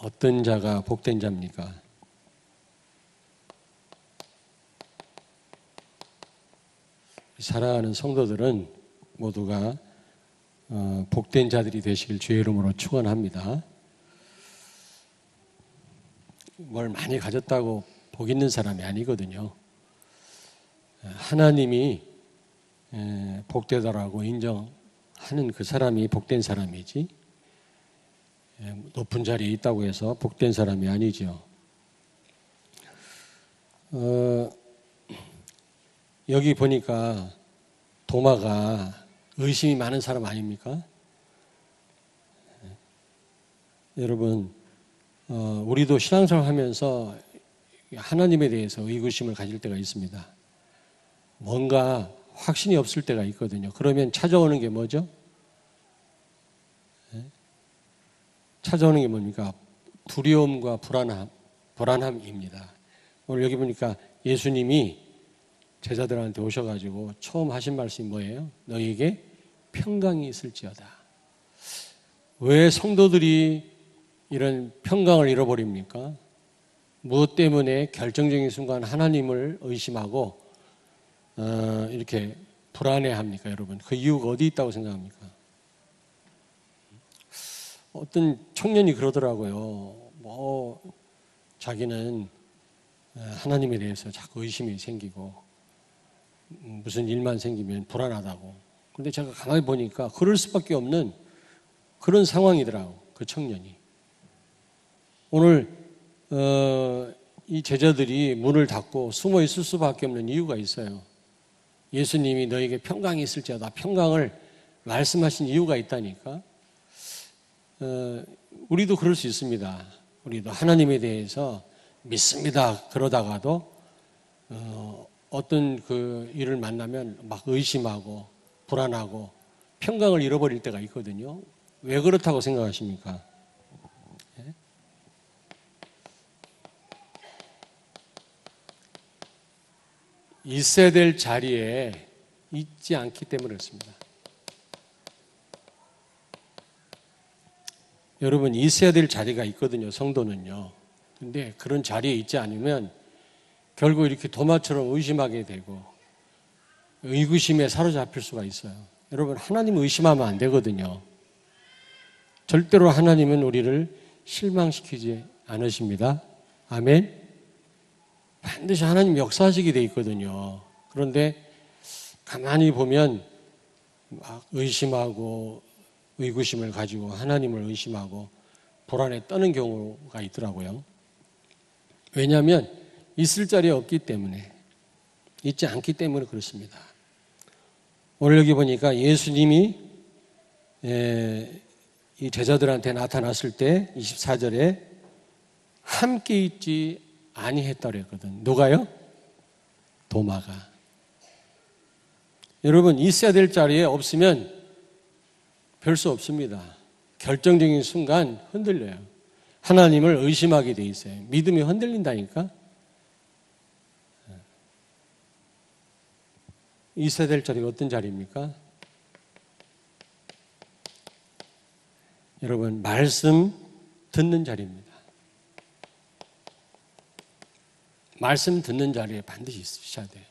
어떤 자가 복된 자입니까? 사랑하는 성도들은 모두가 복된 자들이 되시길 주의 이름으로 축원합니다. 뭘 많이 가졌다고 복 있는 사람이 아니거든요. 하나님이 복되다라고 인정하는 그 사람이 복된 사람이지, 높은 자리에 있다고 해서 복된 사람이 아니죠. 여기 보니까 도마가 의심이 많은 사람 아닙니까? 여러분, 우리도 신앙생활 하면서 하나님에 대해서 의구심을 가질 때가 있습니다. 뭔가 확신이 없을 때가 있거든요. 그러면 찾아오는 게 뭐죠? 찾아오는 게 뭡니까? 두려움과 불안함입니다. 오늘 여기 보니까 예수님이 제자들한테 오셔가지고 처음 하신 말씀이 뭐예요? 너희에게 평강이 있을지어다. 왜 성도들이 이런 평강을 잃어버립니까? 무엇 때문에 결정적인 순간 하나님을 의심하고 이렇게 불안해합니까, 여러분? 그 이유가 어디 있다고 생각합니까? 어떤 청년이 그러더라고요. 자기는 하나님에 대해서 자꾸 의심이 생기고 무슨 일만 생기면 불안하다고. 근데 제가 가만히 보니까 그럴 수밖에 없는 그런 상황이더라고, 그 청년이. 오늘 이 제자들이 문을 닫고 숨어 있을 수밖에 없는 이유가 있어요. 예수님이 너에게 평강이 있을지어다 평강을 말씀하신 이유가 있다니까. 우리도 그럴 수 있습니다. 우리도 하나님에 대해서 믿습니다 그러다가도 어떤 그 일을 만나면 막 의심하고 불안하고 평강을 잃어버릴 때가 있거든요. 왜 그렇다고 생각하십니까? 있어야 될 자리에 있지 않기 때문에 그렇습니다. 여러분, 있어야 될 자리가 있거든요, 성도는요. 근데 그런 자리에 있지 않으면 결국 이렇게 도마처럼 의심하게 되고 의구심에 사로잡힐 수가 있어요. 여러분, 하나님 의심하면 안 되거든요. 절대로 하나님은 우리를 실망시키지 않으십니다. 아멘. 반드시 하나님 역사하시게 돼 있거든요. 그런데 가만히 보면 막 의심하고 의구심을 가지고 하나님을 의심하고 불안에 떠는 경우가 있더라고요. 왜냐하면 있을 자리에 없기 때문에, 있지 않기 때문에 그렇습니다. 오늘 여기 보니까 예수님이 이 제자들한테 나타났을 때 24절에 함께 있지 아니했다 그랬거든. 누가요? 도마가. 여러분, 있어야 될 자리에 없으면 별 수 없습니다. 결정적인 순간 흔들려요. 하나님을 의심하게 돼 있어요. 믿음이 흔들린다니까. 있어야 될 자리가 어떤 자리입니까? 여러분, 말씀 듣는 자리입니다. 말씀 듣는 자리에 반드시 있으셔야 돼요.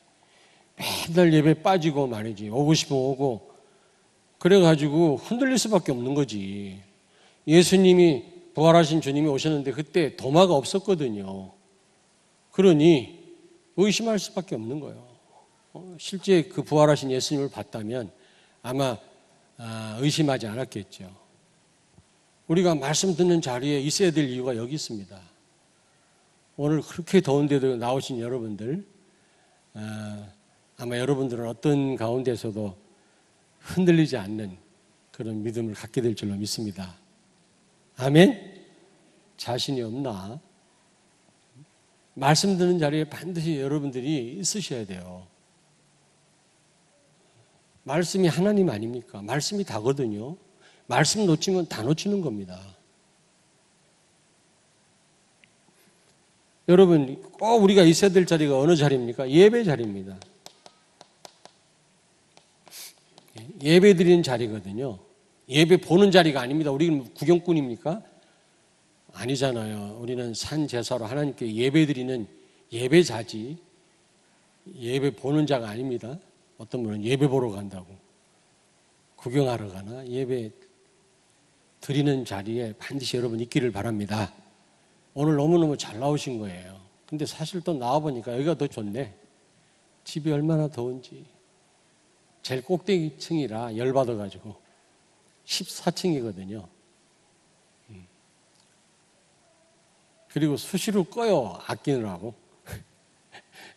매달 예배 빠지고 말이지. 오고 싶으면 오고. 그래가지고 흔들릴 수밖에 없는 거지. 예수님이 부활하신 주님이 오셨는데 그때 도마가 없었거든요. 그러니 의심할 수밖에 없는 거예요. 실제 그 부활하신 예수님을 봤다면 아마 의심하지 않았겠죠. 우리가 말씀 듣는 자리에 있어야 될 이유가 여기 있습니다. 오늘 그렇게 더운데도 나오신 여러분들, 아마 여러분들은 어떤 가운데서도 흔들리지 않는 그런 믿음을 갖게 될 줄로 믿습니다. 아멘? 자신이 없나? 말씀 듣는 자리에 반드시 여러분들이 있으셔야 돼요. 말씀이 하나님 아닙니까? 말씀이 다거든요. 말씀 놓치면 다 놓치는 겁니다. 여러분, 꼭 우리가 있어야 될 자리가 어느 자리입니까? 예배 자리입니다. 예배 드리는 자리거든요. 예배 보는 자리가 아닙니다. 우리는 구경꾼입니까? 아니잖아요. 우리는 산 제사로 하나님께 예배드리는 예배자지 예배 보는 자가 아닙니다. 어떤 분은 예배 보러 간다고 구경하러 가나 예배 드리는 자리에 반드시 여러분 있기를 바랍니다. 오늘 너무너무 잘 나오신 거예요. 근데 사실 또 나와보니까 여기가 더 좋네. 집이 얼마나 더운지. 제일 꼭대기 층이라 열받아가지고 14층이거든요. 그리고 수시로 꺼요. 아끼느라고.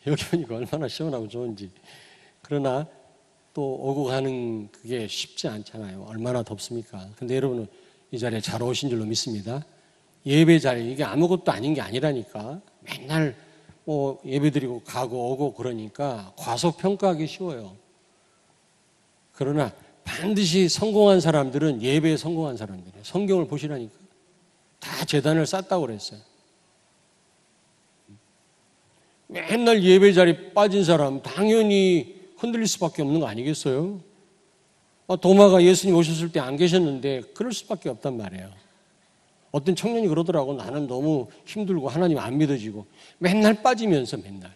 여기 오니까 얼마나 시원하고 좋은지. 그러나 또 오고 가는 그게 쉽지 않잖아요. 얼마나 덥습니까? 근데 여러분은 이 자리에 잘 오신 줄로 믿습니다. 예배 자리, 이게 아무것도 아닌 게 아니라니까. 맨날 뭐 예배 드리고 가고 오고 그러니까 과소평가하기 쉬워요. 그러나 반드시 성공한 사람들은 예배에 성공한 사람들이에요. 성경을 보시라니까. 다 제단을 쌓다고 그랬어요. 맨날 예배 자리 빠진 사람 당연히 흔들릴 수밖에 없는 거 아니겠어요? 도마가 예수님 오셨을 때 안 계셨는데 그럴 수밖에 없단 말이에요. 어떤 청년이 그러더라고. 나는 너무 힘들고 하나님 안 믿어지고 맨날 빠지면서 맨날.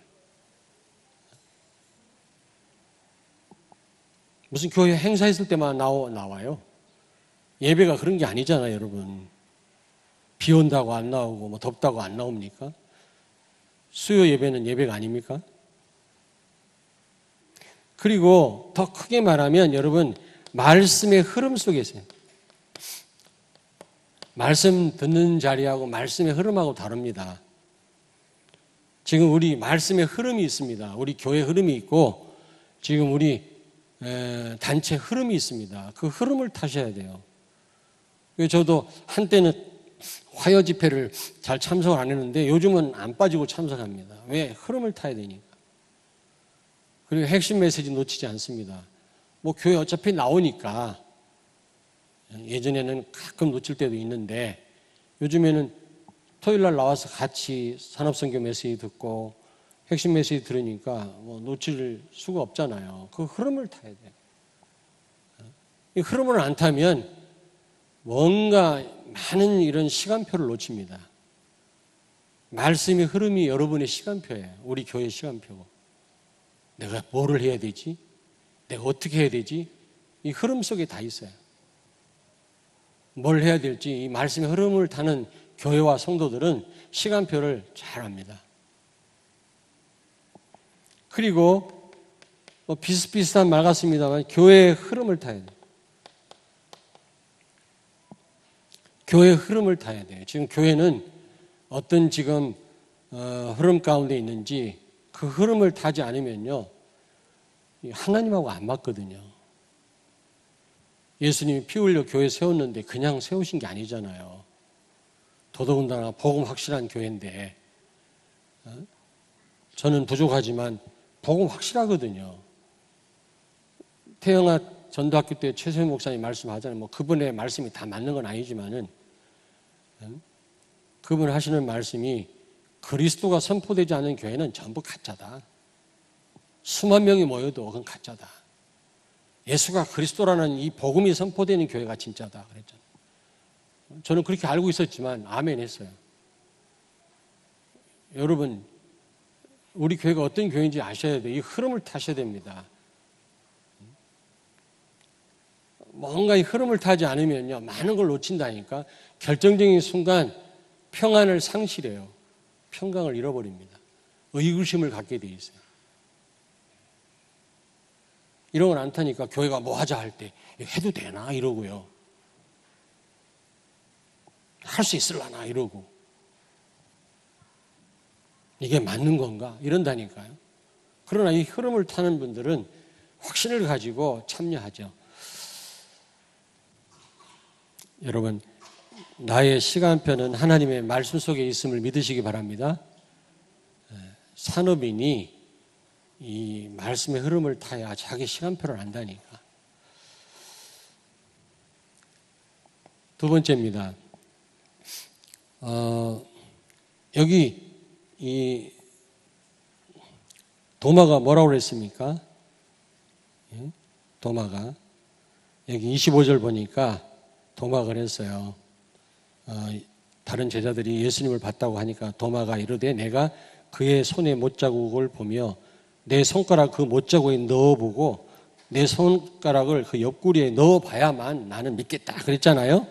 무슨 교회 행사 있을 때만 나와요. 예배가 그런 게 아니잖아요, 여러분. 비 온다고 안 나오고 뭐 덥다고 안 나옵니까? 수요 예배는 예배가 아닙니까? 그리고 더 크게 말하면 여러분 말씀의 흐름 속에 있어요. 말씀 듣는 자리하고 말씀의 흐름하고 다릅니다. 지금 우리 말씀의 흐름이 있습니다. 우리 교회 흐름이 있고 지금 우리 단체 흐름이 있습니다. 그 흐름을 타셔야 돼요. 저도 한때는 화요 집회를 잘 참석을 안 했는데 요즘은 안 빠지고 참석합니다. 왜? 흐름을 타야 되니까. 그리고 핵심 메시지 놓치지 않습니다. 뭐 교회 어차피 나오니까 예전에는 가끔 놓칠 때도 있는데 요즘에는 토요일 날 나와서 같이 산업선교 메시지 듣고 핵심 메시지 들으니까 뭐 놓칠 수가 없잖아요. 그 흐름을 타야 돼요. 이 흐름을 안 타면 뭔가 많은 이런 시간표를 놓칩니다. 말씀의 흐름이 여러분의 시간표예요. 우리 교회 시간표고. 내가 뭐를 해야 되지? 내가 어떻게 해야 되지? 이 흐름 속에 다 있어요. 뭘 해야 될지 이 말씀의 흐름을 타는 교회와 성도들은 시간표를 잘 압니다. 그리고 뭐 비슷비슷한 말 같습니다만 교회의 흐름을 타야 돼요. 교회의 흐름을 타야 돼요. 지금 교회는 어떤 지금 흐름 가운데 있는지 그 흐름을 타지 않으면요 하나님하고 안 맞거든요. 예수님이 피 흘려 교회 세웠는데 그냥 세우신 게 아니잖아요. 더더군다나 복음 확실한 교회인데 저는 부족하지만 복음 확실하거든요. 태영아 전도학교 때 최소영 목사님 말씀하잖아요. 뭐 그분의 말씀이 다 맞는 건 아니지만은 그분 하시는 말씀이 그리스도가 선포되지 않은 교회는 전부 가짜다. 수만 명이 모여도 그건 가짜다. 예수가 그리스도라는 이 복음이 선포되는 교회가 진짜다 그랬잖아요. 저는 그렇게 알고 있었지만 아멘 했어요. 여러분 우리 교회가 어떤 교회인지 아셔야 돼요. 이 흐름을 타셔야 됩니다. 뭔가 이 흐름을 타지 않으면요 많은 걸 놓친다니까. 결정적인 순간 평안을 상실해요. 평강을 잃어버립니다. 의구심을 갖게 돼 있어요. 이런 건 안 타니까 교회가 뭐 하자 할 때 해도 되나 이러고요. 할 수 있을라나 이러고. 이게 맞는 건가 이런다니까요. 그러나 이 흐름을 타는 분들은 확신을 가지고 참여하죠. 여러분 나의 시간표는 하나님의 말씀 속에 있음을 믿으시기 바랍니다. 산업인이 이 말씀의 흐름을 타야 자기 시간표를 안다니까. 두 번째입니다. 여기 이 도마가 뭐라고 그랬습니까? 도마가 여기 25절 보니까 도마가 그랬어요. 다른 제자들이 예수님을 봤다고 하니까 도마가 이르되 내가 그의 손의 못자국을 보며 내 손가락 그 못자국에 넣어보고 내 손가락을 그 옆구리에 넣어봐야만 나는 믿겠다 그랬잖아요.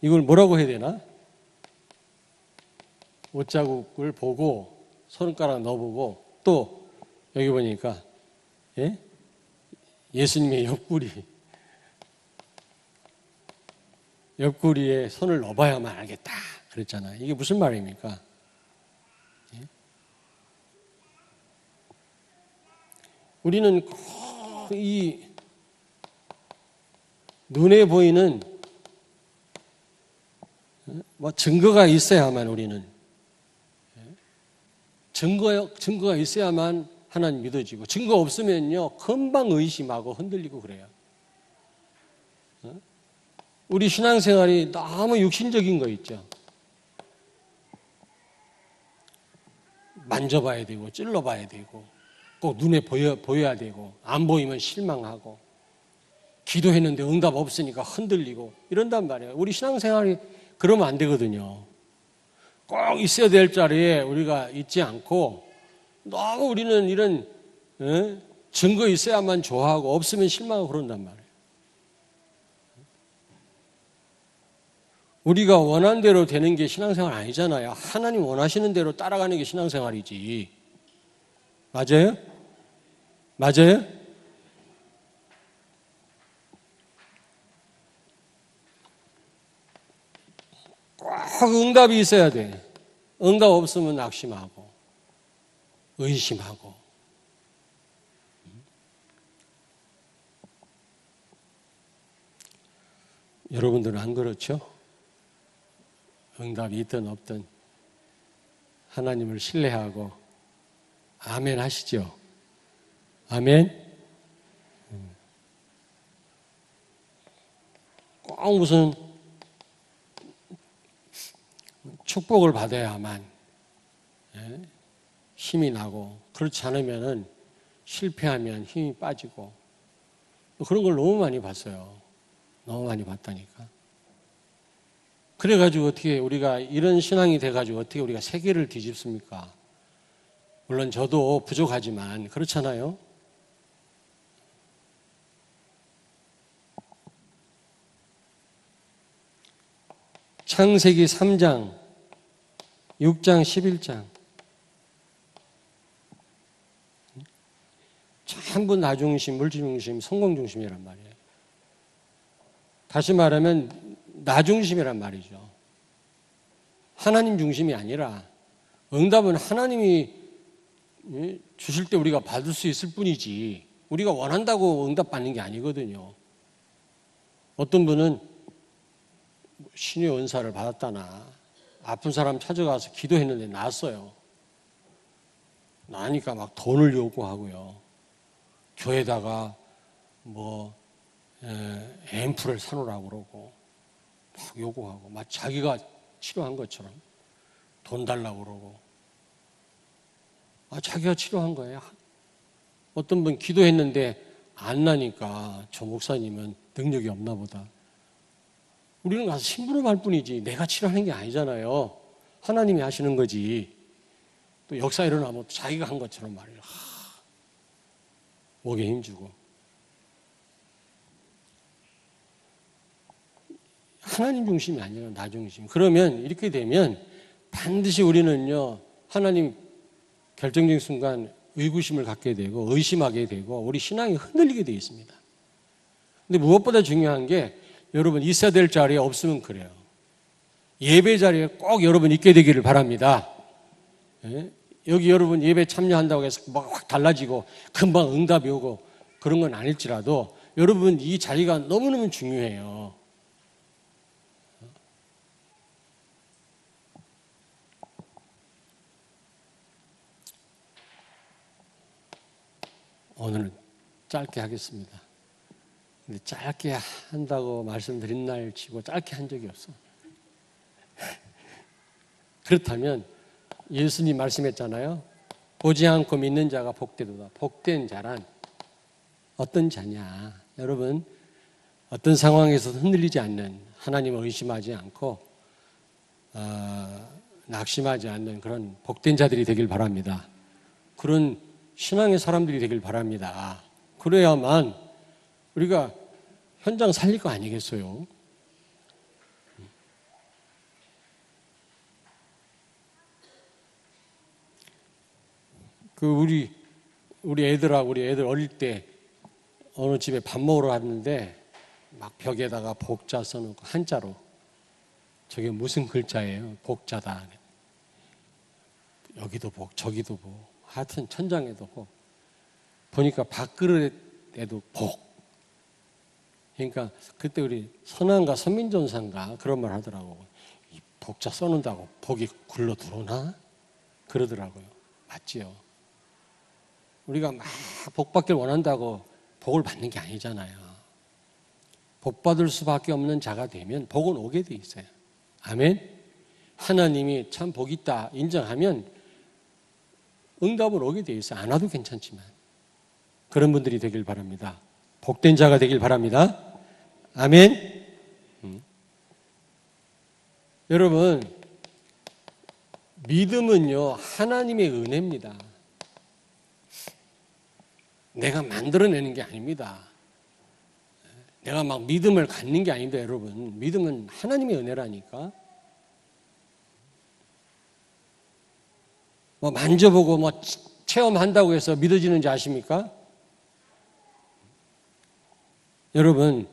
이걸 뭐라고 해야 되나? 못자국을 보고 손가락 넣어보고 또 여기 보니까 예수님의 옆구리에 손을 넣어봐야만 알겠다 그랬잖아요. 이게 무슨 말입니까? 우리는 이 눈에 보이는 증거가 있어야만 우리는 증거가 있어야만 하나님 믿어지고 증거 없으면요 금방 의심하고 흔들리고 그래요. 우리 신앙생활이 너무 육신적인 거 있죠. 만져봐야 되고 찔러봐야 되고 꼭 눈에 보여야 되고 안 보이면 실망하고 기도했는데 응답 없으니까 흔들리고 이런단 말이에요. 우리 신앙생활이 그러면 안 되거든요. 꼭 있어야 될 자리에 우리가 있지 않고 너무 우리는 이런 증거 있어야만 좋아하고 없으면 실망하고 그런단 말이에요. 우리가 원하는 대로 되는 게 신앙생활 아니잖아요. 하나님 원하시는 대로 따라가는 게 신앙생활이지. 맞아요? 맞아요? 꼭 응답이 있어야 돼. 응답 없으면 낙심하고 의심하고. 여러분들은 안 그렇죠? 응답이 있든 없든 하나님을 신뢰하고 아멘 하시죠? 아멘? 꼭 무슨 축복을 받아야만 힘이 나고 그렇지 않으면 실패하면 힘이 빠지고 그런 걸 너무 많이 봤어요. 너무 많이 봤다니까. 그래가지고 어떻게 우리가 이런 신앙이 돼가지고 어떻게 우리가 세계를 뒤집습니까? 물론 저도 부족하지만 그렇잖아요. 창세기 3장, 6장, 11장 전부 나중심, 물질중심, 성공중심이란 말이에요. 다시 말하면 나중심이란 말이죠. 하나님 중심이 아니라 응답은 하나님이 주실 때 우리가 받을 수 있을 뿐이지 우리가 원한다고 응답 받는 게 아니거든요. 어떤 분은 신의 은사를 받았다나 아픈 사람 찾아가서 기도했는데 나았어요. 나니까 막 돈을 요구하고요. 교회에다가 앰플을 사놓으라고 그러고 막 요구하고 막 자기가 치료한 것처럼 돈 달라고 그러고 자기가 치료한 거예요. 어떤 분 기도했는데 안 나니까 저 목사님은 능력이 없나 보다. 우리는 가서 심부름할 뿐이지 내가 치료하는 게 아니잖아요. 하나님이 하시는 거지. 또 역사 일어나면 자기가 한 것처럼 말이에요. 목에 힘주고. 하나님 중심이 아니라 나 중심. 그러면 이렇게 되면 반드시 우리는요, 하나님 결정적인 순간 의구심을 갖게 되고 의심하게 되고 우리 신앙이 흔들리게 되어 있습니다. 근데 무엇보다 중요한 게 여러분 있어야 될 자리에 없으면 그래요. 예배 자리에 꼭 여러분 있게 되기를 바랍니다. 여기 여러분 예배 참여한다고 해서 막 확 달라지고 금방 응답이 오고 그런 건 아닐지라도 여러분 이 자리가 너무너무 중요해요. 오늘은 짧게 하겠습니다. 근데 짧게 한다고 말씀드린 날 치고 짧게 한 적이 없어. 그렇다면 예수님 말씀했잖아요. 보지 않고 믿는 자가 복되도다. 복된 자란 어떤 자냐? 여러분 어떤 상황에서도 흔들리지 않는, 하나님을 의심하지 않고 낙심하지 않는 그런 복된 자들이 되길 바랍니다. 그런 신앙의 사람들이 되길 바랍니다. 그래야만 우리가 현장 살릴 거 아니겠어요? 우리 애들 어릴 때 어느 집에 밥 먹으러 갔는데 막 벽에다가 복자 써놓고 한자로, 저게 무슨 글자예요? 복자다. 여기도 복, 저기도 복, 하여튼 천장에도 복. 보니까 밥그릇에도 복. 그러니까 그때 우리 선왕과 선민전사인가 그런 말 하더라고. 이 복자 써놓는다고 복이 굴러 들어오나? 그러더라고요. 맞지요? 우리가 막 복 받길 원한다고 복을 받는 게 아니잖아요. 복 받을 수밖에 없는 자가 되면 복은 오게 돼 있어요. 아멘? 하나님이 참 복 있다 인정하면 응답은 오게 돼 있어요. 안 와도 괜찮지만. 그런 분들이 되길 바랍니다. 복된 자가 되길 바랍니다. 아멘? 여러분, 믿음은요, 하나님의 은혜입니다. 내가 만들어내는 게 아닙니다. 내가 막 믿음을 갖는 게 아닙니다, 여러분. 믿음은 하나님의 은혜라니까. 뭐 만져보고 뭐 체험한다고 해서 믿어지는지 아십니까? 여러분,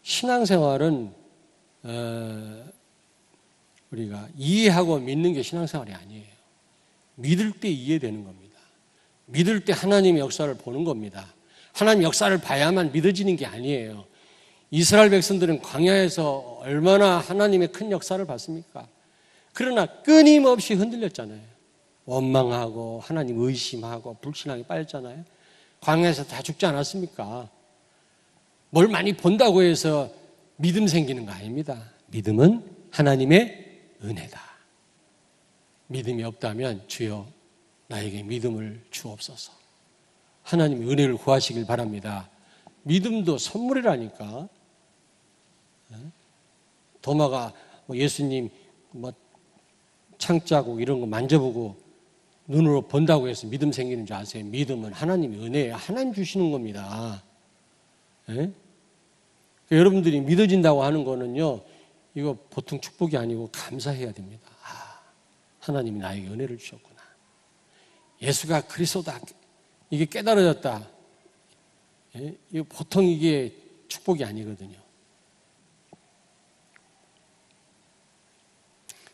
신앙생활은 우리가 이해하고 믿는 게 신앙생활이 아니에요. 믿을 때 이해되는 겁니다. 믿을 때 하나님의 역사를 보는 겁니다. 하나님 역사를 봐야만 믿어지는 게 아니에요. 이스라엘 백성들은 광야에서 얼마나 하나님의 큰 역사를 봤습니까? 그러나 끊임없이 흔들렸잖아요. 원망하고 하나님 의심하고 불신앙에 빠졌잖아요. 광야에서 다 죽지 않았습니까? 뭘 많이 본다고 해서 믿음 생기는 거 아닙니다. 믿음은 하나님의 은혜다. 믿음이 없다면 주여 나에게 믿음을 주옵소서. 하나님의 은혜를 구하시길 바랍니다. 믿음도 선물이라니까. 도마가 예수님 창자국 이런 거 만져보고 눈으로 본다고 해서 믿음 생기는 줄 아세요? 믿음은 하나님의 은혜예요. 하나님 주시는 겁니다. 여러분들이 믿어진다고 하는 거는요, 이거 보통 축복이 아니고 감사해야 됩니다. 하나님이 나에게 은혜를 주셨구나. 예수가 그리스도다. 이게 깨달아졌다. 이거 보통 이게 축복이 아니거든요.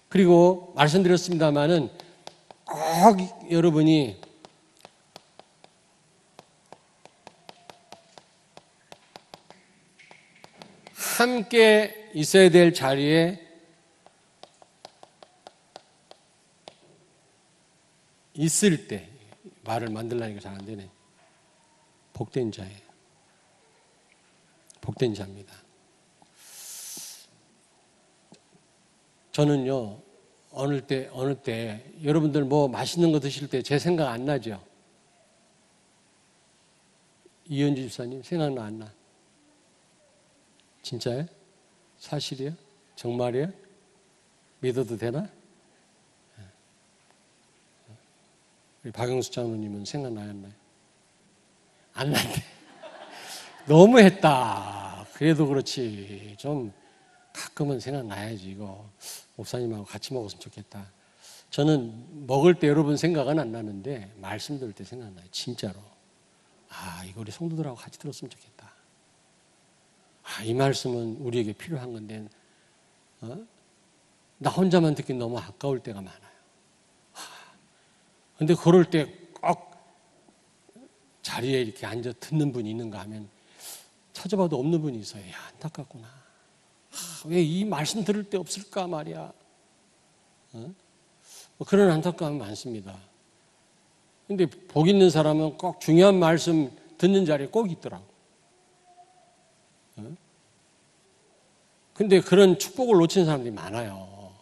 그리고 말씀드렸습니다마는 꼭 여러분이 함께 있어야 될 자리에 있을 때, 말을 만들라니까 잘 안 되네. 복된 자예요. 복된 자입니다. 저는요, 어느 때 여러분들 뭐 맛있는 거 드실 때 제 생각 안 나죠? 이현주 집사님 생각나 안 나? 진짜요? 사실이에요? 정말이에요? 믿어도 되나? 우리 박영수 장로님은 생각나요, 안 나요? 안 난대. 너무했다. 그래도 그렇지. 좀 가끔은 생각나야지. 이거 목사님하고 같이 먹었으면 좋겠다. 저는 먹을 때 여러분 생각은 안 나는데 말씀 들을 때 생각나요. 진짜로. 이거 우리 성도들하고 같이 들었으면 좋겠다. 이 말씀은 우리에게 필요한 건데 나 혼자만 듣기 너무 아까울 때가 많아요. 근데 그럴 때 꼭 자리에 이렇게 앉아 듣는 분이 있는가 하면 찾아봐도 없는 분이 있어요. 야, 안타깝구나. 왜 이 말씀 들을 때 없을까 말이야. 그런 안타까움이 많습니다. 근데 복 있는 사람은 꼭 중요한 말씀 듣는 자리에 꼭 있더라고. 근데 그런 축복을 놓친 사람들이 많아요.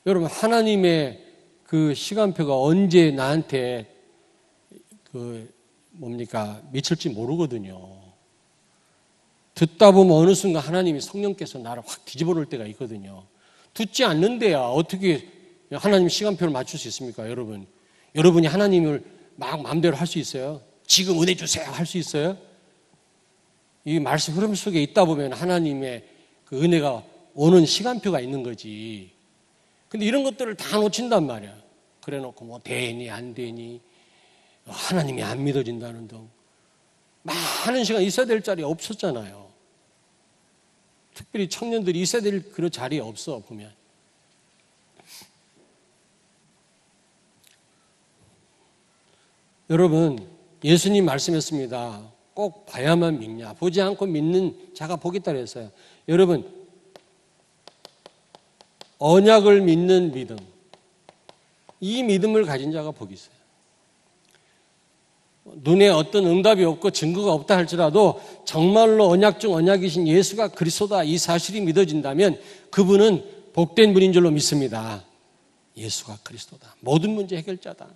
여러분, 하나님의 그 시간표가 언제 나한테 미칠지 모르거든요. 듣다 보면 어느 순간 하나님이 성령께서 나를 확 뒤집어 놓을 때가 있거든요. 듣지 않는데야 어떻게 하나님 시간표를 맞출 수 있습니까, 여러분? 여러분이 하나님을 막 마음대로 할 수 있어요? 지금 은혜 주세요 할 수 있어요? 이 말씀 흐름 속에 있다 보면 하나님의 그 은혜가 오는 시간표가 있는 거지. 근데 이런 것들을 다 놓친단 말이야. 그래 놓고 뭐 되니 안 되니 하나님이 안 믿어진다는 등 많은 시간 있어야 될 자리에 없었잖아요. 특별히 청년들이 있어야 될 그런 자리에 없어 보면. 여러분, 예수님 말씀했습니다. 꼭 봐야만 믿냐. 보지 않고 믿는 자가 복이 있다 그랬어요. 여러분, 언약을 믿는 믿음, 이 믿음을 가진 자가 복이 있어요. 눈에 어떤 응답이 없고 증거가 없다 할지라도 정말로 언약 중 언약이신 예수가 그리스도다 이 사실이 믿어진다면 그분은 복된 분인 줄로 믿습니다. 예수가 그리스도다. 모든 문제 해결자다.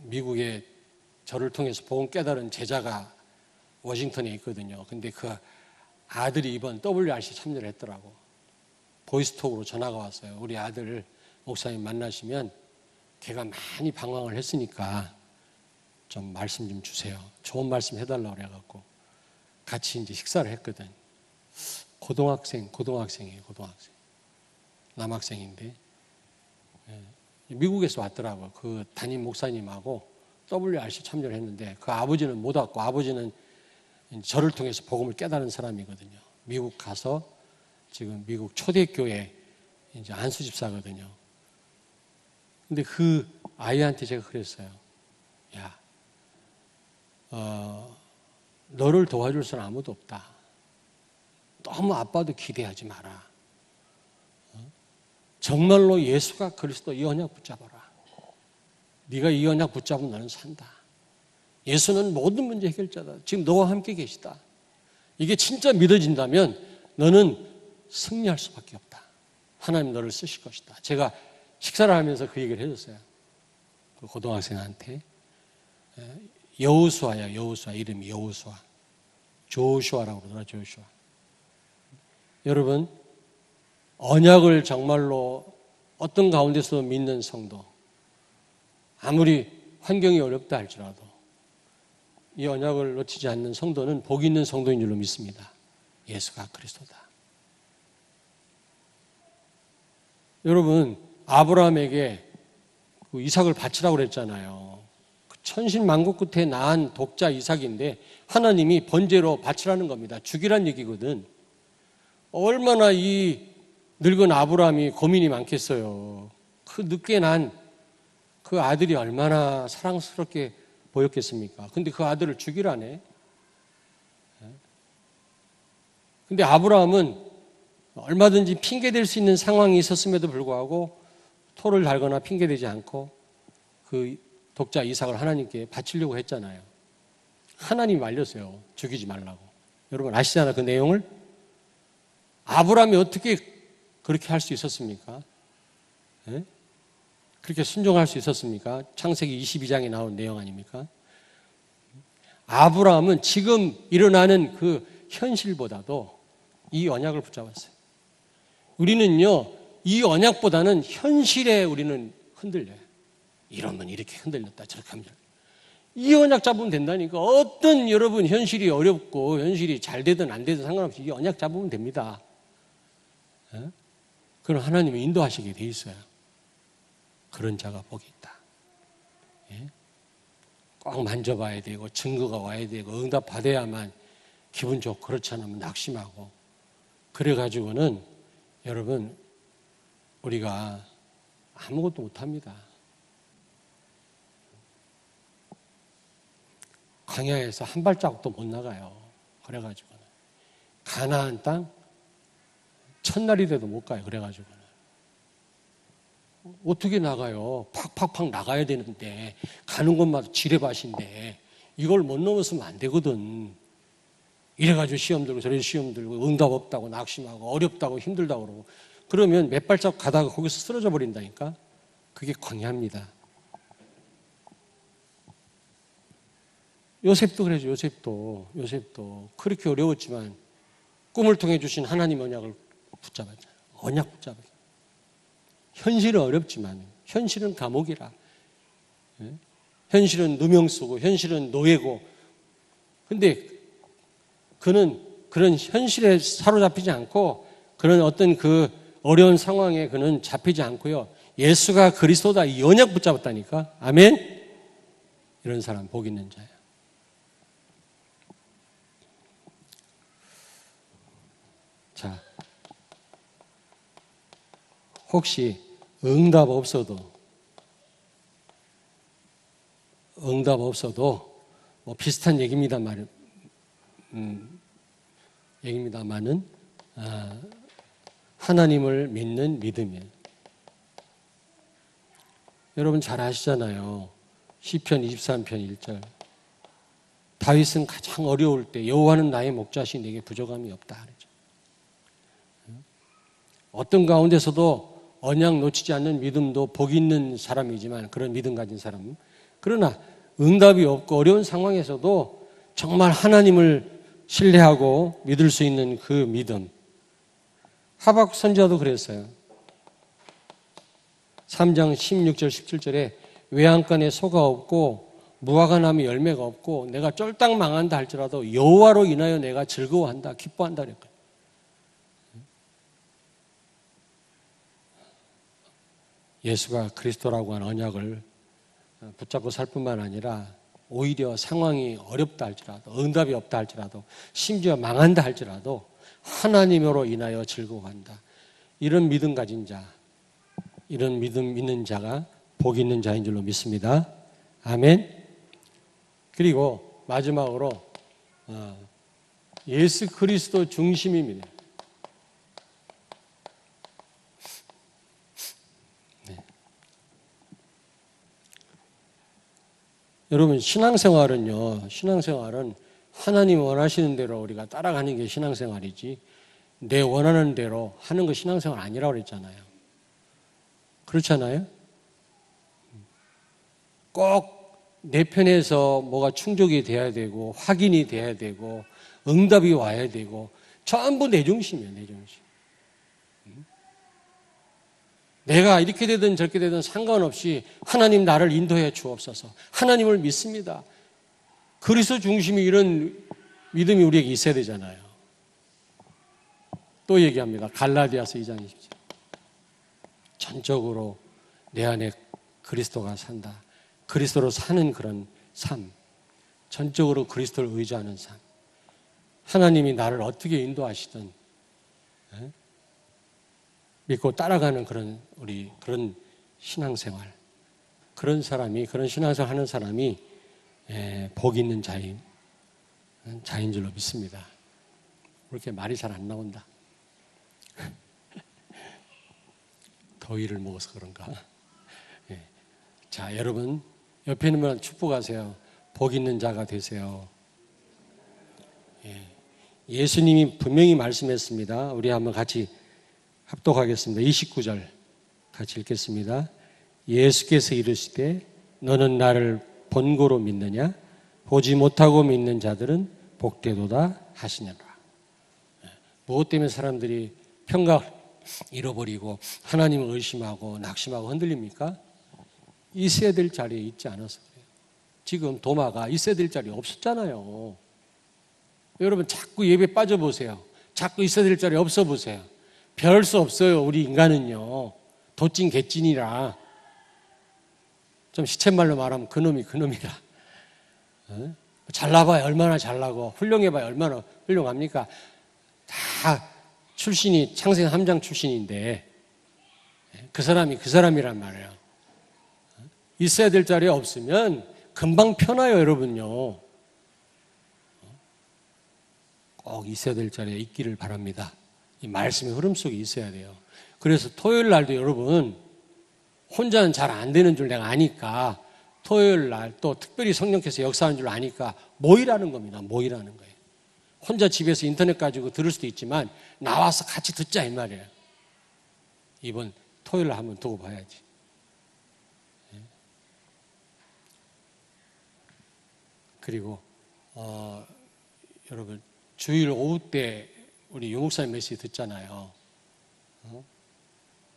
미국의 저를 통해서 복음 깨달은 제자가 워싱턴에 있거든요. 근데 그 아들이 이번 WRC 참여를 했더라고. 보이스톡으로 전화가 왔어요. 우리 아들 목사님 만나시면 걔가 많이 방황을 했으니까 좀 말씀 좀 주세요. 좋은 말씀 해달라고 그래갖고 같이 이제 식사를 했거든. 고등학생이에요, 고등학생. 남학생인데. 미국에서 왔더라고요. 그 담임 목사님하고 WRC 참여를 했는데 그 아버지는 못 왔고 아버지는 저를 통해서 복음을 깨달은 사람이거든요. 미국 가서 지금 미국 초대교회 이제 안수 집사거든요. 근데 그 아이한테 제가 그랬어요. 야, 너를 도와줄 사람 아무도 없다. 너무 아빠도 기대하지 마라. 정말로 예수가 그리스도 이 언약 붙잡아라. 네가 이 언약 붙잡으면 너는 산다. 예수는 모든 문제 해결자다. 지금 너와 함께 계시다. 이게 진짜 믿어진다면 너는 승리할 수밖에 없다. 하나님 너를 쓰실 것이다. 제가 식사를 하면서 그 얘기를 해줬어요. 그 고등학생한테. 여호수아야, 여호수아. 이름이 여호수아. 조슈아라고 그러더라, 조슈아. 여러분, 언약을 정말로 어떤 가운데서 믿는 성도, 아무리 환경이 어렵다 할지라도 이 언약을 놓치지 않는 성도는 복 있는 성도인 줄로 믿습니다. 예수가 그리스도다. 여러분, 아브라함에게 그 이삭을 바치라고 그랬잖아요. 그 천신만고 끝에 낳은 독자 이삭인데 하나님이 번제로 바치라는 겁니다. 죽이란 얘기거든. 얼마나 이 늙은 아브라함이 고민이 많겠어요. 그 늦게 난 그 아들이 얼마나 사랑스럽게 보였겠습니까? 근데 그 아들을 죽이라네. 근데 아브라함은 얼마든지 핑계댈 수 있는 상황이 있었음에도 불구하고 토를 달거나 핑계대지 않고 그 독자 이삭을 하나님께 바치려고 했잖아요. 하나님이 말렸어요. 죽이지 말라고. 여러분 아시잖아요, 그 내용을? 아브라함이 어떻게 그렇게 할 수 있었습니까? 네? 그렇게 순종할 수 있었습니까? 창세기 22장에 나온 내용 아닙니까? 아브라함은 지금 일어나는 그 현실보다도 이 언약을 붙잡았어요. 우리는요, 이 언약보다는 현실에 우리는 흔들려요. 이러면 이렇게 흔들렸다, 저렇게 하면. 이 언약 잡으면 된다니까. 어떤 여러분 현실이 어렵고 현실이 잘 되든 안 되든 상관없이 이 언약 잡으면 됩니다. 그럼 하나님이 인도하시게 돼 있어요. 그런 자가 복이 있다. 꼭 만져봐야 되고 증거가 와야 되고 응답 받아야만 기분 좋고 그렇지 않으면 낙심하고 그래가지고는 여러분 우리가 아무것도 못합니다. 광야에서 한 발자국도 못 나가요. 그래가지고는 가나안 땅 첫날이 돼도 못 가요. 그래가지고는 어떻게 나가요? 팍팍팍 나가야 되는데 가는 곳마다 지뢰밭인데 이걸 못 넘었으면 안 되거든. 이래가지고 시험 들고 저래 시험 들고 응답 없다고 낙심하고 어렵다고 힘들다고 그러고 그러면 몇 발자국 가다가 거기서 쓰러져 버린다니까. 그게 광야입니다. 요셉도 그래죠. 요셉도 그렇게 어려웠지만 꿈을 통해 주신 하나님 언약을 붙잡았잖아요. 언약 붙잡았잖아요. 현실은 어렵지만 현실은 감옥이라. 현실은 누명 쓰고 현실은 노예고. 근데 그는 그런 현실에 사로잡히지 않고 그런 어떤 그 어려운 상황에 그는 잡히지 않고요. 예수가 그리스도다 이 언약 붙잡았다니까. 아멘. 이런 사람 복 있는 자예요. 자, 혹시 응답 없어도 뭐 비슷한 얘기입니다만은 하나님을 믿는 믿음이에요. 여러분 잘 아시잖아요. 시편 23편 1절. 다윗은 가장 어려울 때 여호와는 나의 목자시 내게 부족함이 없다 그랬죠. 어떤 가운데서도 언약 놓치지 않는 믿음도 복 있는 사람이지만 그런 믿음 가진 사람. 그러나 응답이 없고 어려운 상황에서도 정말 하나님을 신뢰하고 믿을 수 있는 그 믿음. 하박국 선지자도 그랬어요. 3장 16절 17절에 외양간에 소가 없고 무화과 나무 열매가 없고 내가 쫄딱 망한다 할지라도 여호와로 인하여 내가 즐거워한다 기뻐한다 그랬거든요. 예수가 그리스도라고 하는 언약을 붙잡고 살 뿐만 아니라 오히려 상황이 어렵다 할지라도 응답이 없다 할지라도 심지어 망한다 할지라도 하나님으로 인하여 즐거워한다. 이런 믿음 가진 자, 이런 믿음 있는 자가 복 있는 자인 줄로 믿습니다. 아멘. 그리고 마지막으로 예수 그리스도 중심입니다. 여러분 신앙생활은 하나님 원하시는 대로 우리가 따라가는 게 신앙생활이지 내 원하는 대로 하는 거 신앙생활 아니라고 그랬잖아요. 그렇잖아요? 꼭 내 편에서 뭐가 충족이 돼야 되고 확인이 돼야 되고 응답이 와야 되고 전부 내 중심이에요. 내 중심. 내가 이렇게 되든 저렇게 되든 상관없이 하나님 나를 인도해 주옵소서. 하나님을 믿습니다. 그리스도 중심이 이런 믿음이 우리에게 있어야 되잖아요. 또 얘기합니다. 갈라디아서 2장 20절. 전적으로 내 안에 그리스도가 산다. 그리스도로 사는 그런 삶. 전적으로 그리스도를 의지하는 삶. 하나님이 나를 어떻게 인도하시든 믿고 따라가는 그런 신앙생활. 그런 신앙생활 하는 사람이 복 있는 자인 줄로 믿습니다. 그렇게 말이 잘 안 나온다. 더위를 먹어서 그런가? 자, 여러분 옆에 있는 분한테 축복하세요. 복 있는 자가 되세요. 예수님이 분명히 말씀했습니다. 우리 한번 같이 합독하겠습니다. 29절 같이 읽겠습니다. 예수께서 이르시되 너는 나를 본고로 믿느냐? 보지 못하고 믿는 자들은 복되도다 하시느라. 무엇 때문에 사람들이 평강을 잃어버리고 하나님을 의심하고 낙심하고 흔들립니까? 있어야 될 자리에 있지 않아서 그래요. 지금 도마가 있어야 될 자리에 없었잖아요. 여러분 자꾸 예배 빠져보세요. 자꾸 있어야 될 자리에 없어 보세요. 별 수 없어요. 우리 인간은요. 도찐 개찐이라. 좀 시쳇말로 말하면 그놈이라. 잘나봐야 얼마나 잘나고 훌륭해봐야 얼마나 훌륭합니까? 다 출신이 창세 함장 출신인데 그 사람이 그 사람이란 말이에요. 있어야 될 자리에 없으면 금방 편해요, 여러분요. 꼭 있어야 될 자리에 있기를 바랍니다. 이 말씀의 흐름 속에 있어야 돼요. 그래서 토요일 날도 여러분 혼자는 잘 안 되는 줄 내가 아니까 토요일 날 또 특별히 성령께서 역사하는 줄 아니까 모이라는 겁니다. 모이라는 거예요. 혼자 집에서 인터넷 가지고 들을 수도 있지만 나와서 같이 듣자 이 말이에요. 이번 토요일 날 한번 두고 봐야지. 그리고 여러분 주일 오후 때 우리 유목사님 메시지 듣잖아요.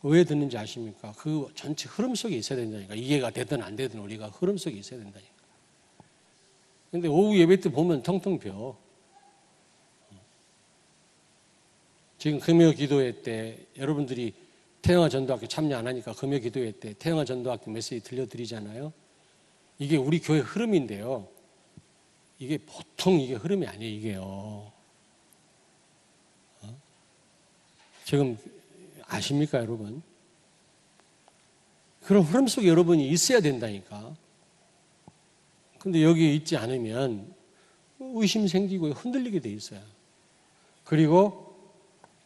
왜 듣는지 아십니까? 그 전체 흐름 속에 있어야 된다니까. 이해가 되든 안 되든 우리가 흐름 속에 있어야 된다니까. 근데 오후 예배 때 보면 텅텅 비어. 지금 금요 기도회 때 여러분들이 태영아 전도학교 참여 안 하니까 금요 기도회 때 태영아 전도학교 메시지 들려드리잖아요. 이게 우리 교회 흐름인데요. 이게 보통 이게 흐름이 아니에요, 이게요. 지금 아십니까, 여러분? 그런 흐름 속에 여러분이 있어야 된다니까. 근데 여기에 있지 않으면 의심 생기고 흔들리게 돼 있어요. 그리고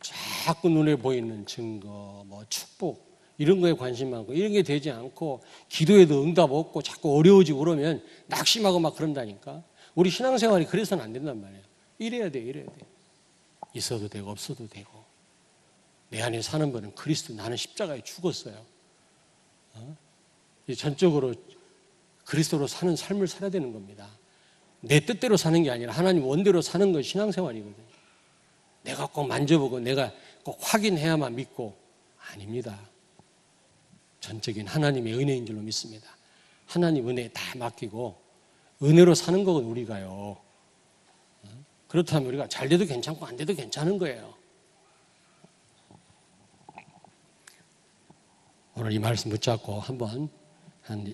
자꾸 눈에 보이는 증거, 뭐 축복 이런 거에 관심 많고 이런 게 되지 않고 기도에도 응답 없고 자꾸 어려워지고 그러면 낙심하고 막 그런다니까. 우리 신앙생활이 그래서는 안 된단 말이에요. 이래야 돼, 이래야 돼. 있어도 되고 없어도 되고. 내 안에 사는 분은 그리스도, 나는 십자가에 죽었어요. 전적으로 그리스도로 사는 삶을 살아야 되는 겁니다. 내 뜻대로 사는 게 아니라 하나님 원대로 사는 것이 신앙생활이거든요. 내가 꼭 만져보고 내가 꼭 확인해야만 믿고 아닙니다. 전적인 하나님의 은혜인 줄로 믿습니다. 하나님 은혜에 다 맡기고 은혜로 사는 거거든요, 우리가요. 그렇다면 우리가 잘 돼도 괜찮고 안 돼도 괜찮은 거예요. 오늘 이 말씀 붙잡고 한번 한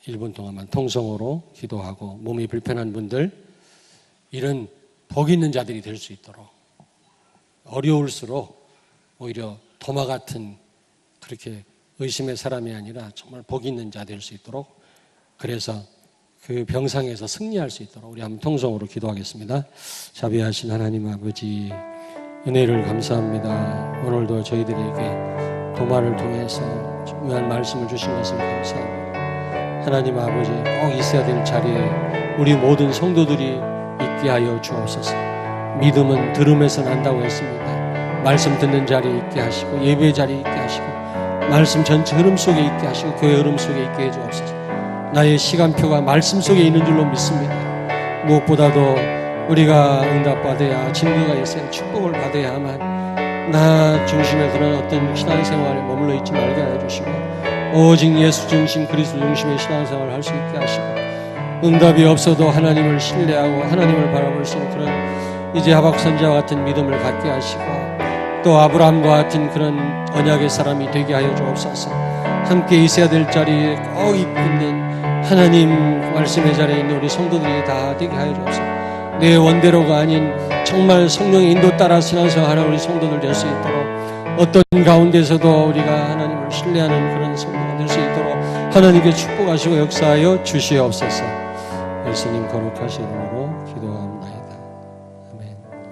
1분 동안만 통성으로 기도하고 몸이 불편한 분들 이런 복 있는 자들이 될 수 있도록 어려울수록 오히려 도마 같은 그렇게 의심의 사람이 아니라 정말 복 있는 자 될 수 있도록 그래서 그 병상에서 승리할 수 있도록 우리 한번 통성으로 기도하겠습니다. 자비하신 하나님 아버지 은혜를 감사합니다. 오늘도 저희들에게 도마를 통해서 중요한 말씀을 주신 것을 감사합니다. 하나님 아버지 꼭 있어야 될 자리에 우리 모든 성도들이 있게 하여 주옵소서. 믿음은 들음에서 난다고 했습니다. 말씀 듣는 자리에 있게 하시고 예배 자리에 있게 하시고 말씀 전체 흐름 속에 있게 하시고 교회 흐름 속에 있게 해 주옵소서. 나의 시간표가 말씀 속에 있는 줄로 믿습니다. 무엇보다도 우리가 응답받아야 증거가 있어야 축복을 받아야만 나 중심의 그런 어떤 신앙생활에 머물러 있지 말게 해주시고 오직 예수 중심 그리스도 중심의 신앙생활을 할 수 있게 하시고 응답이 없어도 하나님을 신뢰하고 하나님을 바라볼 수 있는 그런 이제 하박 선지자와 같은 믿음을 갖게 하시고 또 아브라함과 같은 그런 언약의 사람이 되게 하여 주옵소서. 함께 있어야 될 자리에 꼭 있는 하나님 말씀의 자리에 있는 우리 성도들이 다 되게 하여 주옵소서. 내 원대로가 아닌 정말 성령의 인도 따라 신앙생활하는 우리 성도들 될 수 있도록 어떤 가운데서도 우리가 하나님을 신뢰하는 그런 성도가 될 수 있도록 하나님께 축복하시고 역사하여 주시옵소서. 예수님 거룩하신 이름으로 기도합니다.